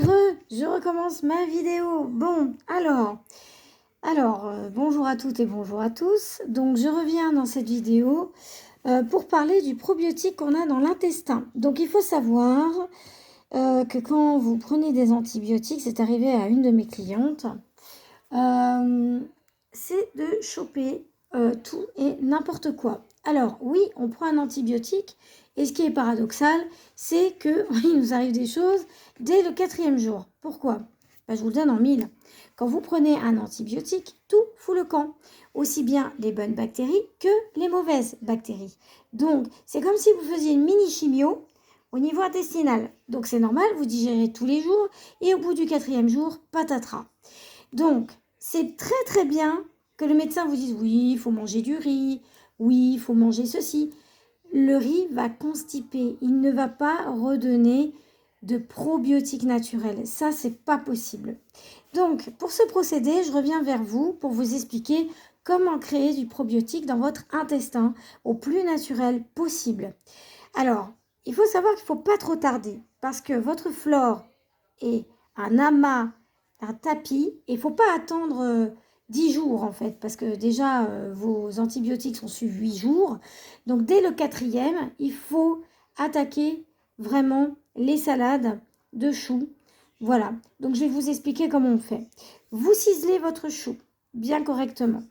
Je recommence ma vidéo. Bon, bonjour à toutes et bonjour à tous. Donc, je reviens dans cette vidéo pour parler du probiotique qu'on a dans l'intestin. Donc, il faut savoir que quand vous prenez des antibiotiques, c'est arrivé à une de mes clientes, c'est de choper tout et n'importe quoi. Alors, oui, on prend un antibiotique et ce qui est paradoxal, c'est qu'il nous arrive des choses dès le 4e jour. Pourquoi ? Je vous le donne en mille. Quand vous prenez un antibiotique, tout fout le camp. Aussi bien les bonnes bactéries que les mauvaises bactéries. Donc, c'est comme si vous faisiez une mini-chimio au niveau intestinal. Donc, c'est normal, vous digérez tous les jours et au bout du 4e jour, patatras. Donc, c'est très très bien que le médecin vous dise oui, il faut manger du riz, oui, il faut manger ceci. Le riz va constiper, il ne va pas redonner de probiotiques naturels. Ça, c'est pas possible. Donc, pour ce procédé, je reviens vers vous pour vous expliquer comment créer du probiotique dans votre intestin au plus naturel possible. Alors, il faut savoir qu'il ne faut pas trop tarder parce que votre flore est un amas, un tapis, et il ne faut pas attendre 10 jours en fait, parce que déjà vos antibiotiques sont sur 8 jours. Donc dès le 4e, il faut attaquer vraiment les salades de choux. Voilà, donc je vais vous expliquer comment on fait. Vous ciselez votre chou bien correctement.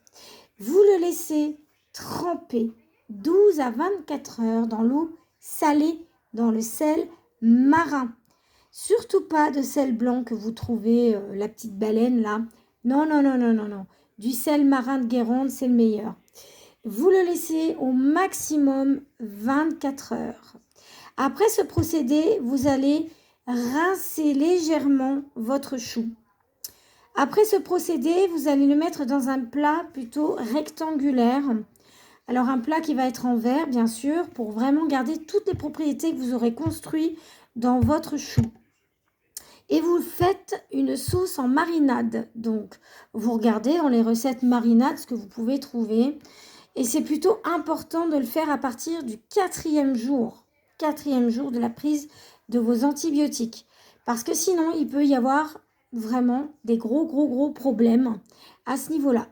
Vous le laissez tremper 12 à 24 heures dans l'eau salée, dans le sel marin. Surtout pas de sel blanc que vous trouvez, la petite baleine là. Non, non, non, non, non, non. Du sel marin de Guérande, c'est le meilleur. Vous le laissez au maximum 24 heures. Après ce procédé, vous allez rincer légèrement votre chou. Après ce procédé, vous allez le mettre dans un plat plutôt rectangulaire. Alors un plat qui va être en verre, bien sûr, pour vraiment garder toutes les propriétés que vous aurez construites dans votre chou. Et vous faites une sauce en marinade. Donc, vous regardez dans les recettes marinades ce que vous pouvez trouver. Et c'est plutôt important de le faire à partir du 4e jour. 4e jour de la prise de vos antibiotiques. Parce que sinon, il peut y avoir vraiment des gros problèmes à ce niveau-là.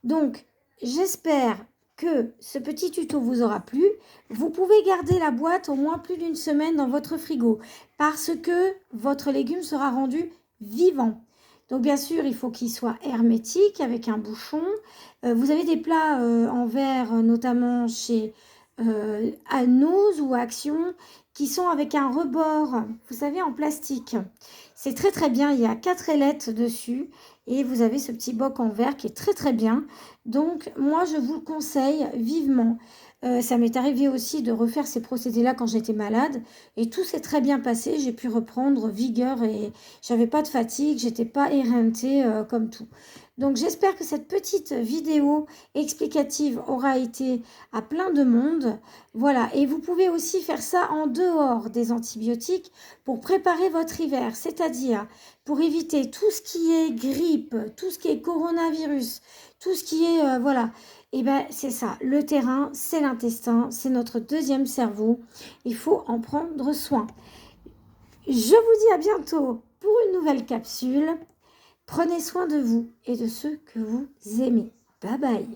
Donc, j'espère que ce petit tuto vous aura plu. Vous pouvez garder la boîte au moins plus d'une semaine dans votre frigo parce que votre légume sera rendu vivant. Donc bien sûr, il faut qu'il soit hermétique avec un bouchon. Vous avez des plats en verre, notamment chez Anos ou Action, qui sont avec un rebord, vous savez, en plastique. C'est très très bien, il y a 4 ailettes dessus et vous avez ce petit boc en verre qui est très très bien. Donc moi je vous le conseille vivement. Ça m'est arrivé aussi de refaire ces procédés-là quand j'étais malade et tout s'est très bien passé. J'ai pu reprendre vigueur et j'avais pas de fatigue, j'étais pas éreintée comme tout. Donc j'espère que cette petite vidéo explicative aura été à plein de monde. Voilà, et vous pouvez aussi faire ça en dehors des antibiotiques pour préparer votre hiver, c'est-à-dire pour éviter tout ce qui est grippe, tout ce qui est coronavirus, tout ce qui est, voilà. Et bien c'est ça, le terrain, c'est l'intestin, c'est notre 2e cerveau. Il faut en prendre soin. Je vous dis à bientôt pour une nouvelle capsule. Prenez soin de vous et de ceux que vous aimez. Bye bye.